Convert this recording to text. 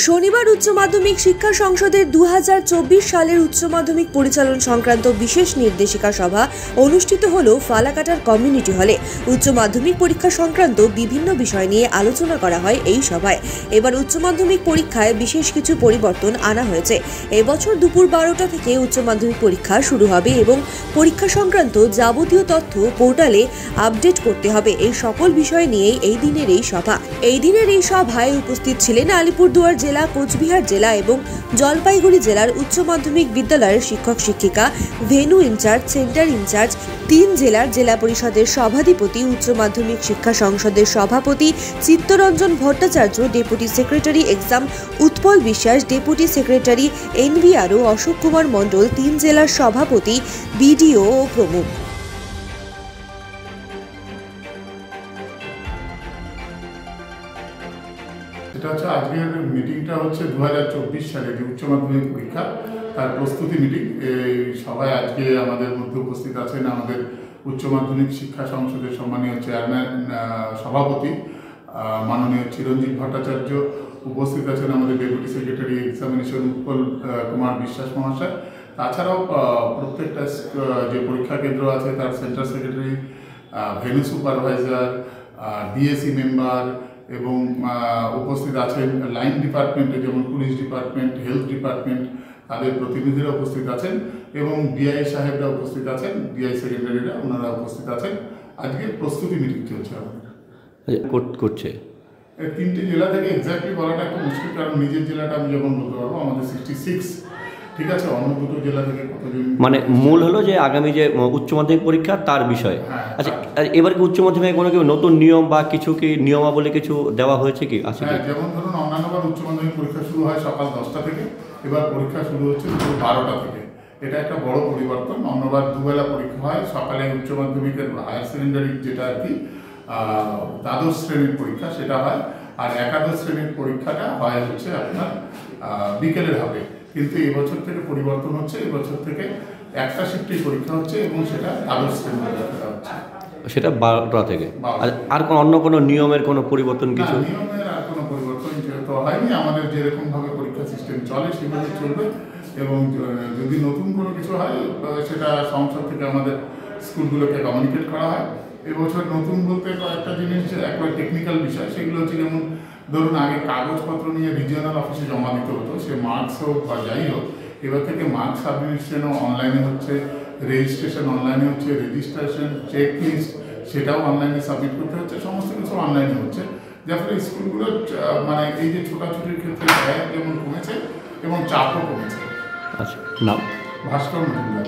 শনিবার উচ্চ মাধ্যমিক শিক্ষা সংসদের 2024 সালের উচ্চ মাধ্যমিক পরিচালন সংক্রান্ত বিশেষ নির্দেশিকা সভা অনুষ্ঠিত হল ফালাকাটার কমিউনিটি হলে। উচ্চ মাধ্যমিক পরীক্ষা সংক্রান্ত বিভিন্ন বিষয় নিয়ে আলোচনা করা হয় এই সভায়। এবার উচ্চ মাধ্যমিক পরীক্ষায় বিশেষ কিছু পরিবর্তন আনা হয়েছে। এবছর দুপুর 12টা থেকে উচ্চ মাধ্যমিক পরীক্ষা শুরু হবে এবং পরীক্ষা সংক্রান্ত যাবতীয় তথ্য পোর্টালে আপডেট করতে হবে। এই সকল বিষয় নিয়েই এই দিনের এই সভায় উপস্থিত ছিলেন আলিপুরদুয়ার জেলা, কোচবিহার জেলা এবং জলপাইগুড়ি জেলার উচ্চ মাধ্যমিক বিদ্যালয়ের শিক্ষক শিক্ষিকা, ভেন্যু ইনচার্জ, সেন্টার ইনচার্জ, 3 জেলার জেলা পরিষদের সভাধিপতি, উচ্চ মাধ্যমিক শিক্ষা সংসদের সভাপতি Chittaranjan Bhattacharya, deputy secretary exam Utpal বিশ্বাস, ডেপুটি সেক্রেটারি এনভিআরও অশোক কুমার মণ্ডল, 3 জেলার সভাপতি, বিডিও ও প্রমুখ। এটা হচ্ছে আজকের মিটিংটা হচ্ছে 2024 সালে যে উচ্চ মাধ্যমিক পরীক্ষা তার প্রস্তুতি মিটিং। এই সভায় আজকে আমাদের মধ্যে উপস্থিত আছেন আমাদের উচ্চ মাধ্যমিক শিক্ষা সংসদের সম্মানীয় চেয়ারম্যান, সভাপতি মাননীয় চিরঞ্জিত ভট্টাচার্য, উপস্থিত আছেন আমাদের deputy secretary examination Utpal Kumar Biswas মহাশয়। তাছাড়াও প্রত্যেকটা যে পরীক্ষা কেন্দ্র আছে তার centre secretary, venue supervisor, DAC member এবং উপস্থিত আছেন লাইন ডিপার্টমেন্টে, যেমন পুলিশ ডিপার্টমেন্ট, হেলথ ডিপার্টমেন্ট, তাদের প্রতিনিধিরা উপস্থিত আছেন এবং ডিআই সাহেবরা উপস্থিত আছেন, ডিআই সেক্রেটারিরা ওনারা উপস্থিত আছেন। আজকে প্রস্তুতি মিটিং চলছে আমাদের করছে 3টে জেলা থেকে। এক্স্যাক্টলি বলাটা একটু মুশকিল, কারণ নিজের জেলাটা আমি যখন বলতে পারবো আমাদের 66, ঠিক আছে, অন্য দুটো জেলা থেকে কতজন, মানে মূল হলো যে আগামী যে উচ্চ মাধ্যমিক পরীক্ষা তার বিষয়। আচ্ছা, এবার কি উচ্চ মাধ্যমিক কোনো কি নতুন নিয়ম বা কিছু কি নিয়মাবলী কিছু দেওয়া হয়েছে কি? আচ্ছা, যেমন ধরুন অন্যান্যবার উচ্চ মাধ্যমিক পরীক্ষা শুরু হয় সকাল 10টা থেকে, এবার পরীক্ষা শুরু হচ্ছে দুপুর 12টা থেকে। এটা একটা বড় পরিবর্তন। অন্যবার দুবেলা পরীক্ষা হয়, সকালে উচ্চ মাধ্যমিকের হায়ার সেকেন্ডারি যেটা আর কি দ্বাদশ শ্রেণীর পরীক্ষা সেটা হয়, আর একাদশ শ্রেণীর পরীক্ষাটা হয় হচ্ছে আপনার বিকেলের হবে। কিন্তু এবছর থেকে পরিবর্তন হচ্ছে, এবছর থেকে একটা শিফটেই পরীক্ষা হচ্ছে এবং সেটা দ্বাদশ শ্রেণীর পরীক্ষা হচ্ছে, সেটা 12টা থেকে। আর অন্য কোনো নিয়মের কোনো পরিবর্তন কিছু? নিয়মের আর কোনো পরিবর্তন যেহেতু হয়নি, আমাদের যেরকমভাবে পরীক্ষা সিস্টেম চলে সেভাবে চলবে। এবং যদি নতুন কোনো কিছু হয় সেটা সংসদ থেকে আমাদের স্কুলগুলোকে কমিউনিকেট করা হয়। এবছর নতুন বলতে কয়েকটা জিনিস একবার টেকনিক্যাল বিষয়, সেগুলো হচ্ছে যেমন ধরুন আগে কাগজপত্র নিয়ে রিজিওনাল অফিসে জমা দিতে হতো, সে মার্কস হোক বা যাই হোক। এবার থেকে মার্কস সাবমিশনও অনলাইনে হচ্ছে, রেজিস্ট্রেশন অনলাইনে হচ্ছে, রেজিস্ট্রেশন চেক লিস্ট সেটাও অনলাইনে সাবমিট করতে হচ্ছে, সমস্ত কিছু অনলাইনে হচ্ছে। যার ফলে স্কুলগুলোর মানে এই যে ছোটাছুটির ক্ষেত্রে ব্যয় যেমন কমেছে এবং চাপও কমেছে। আচ্ছা, নাম? ভাস্কর মজুমদার।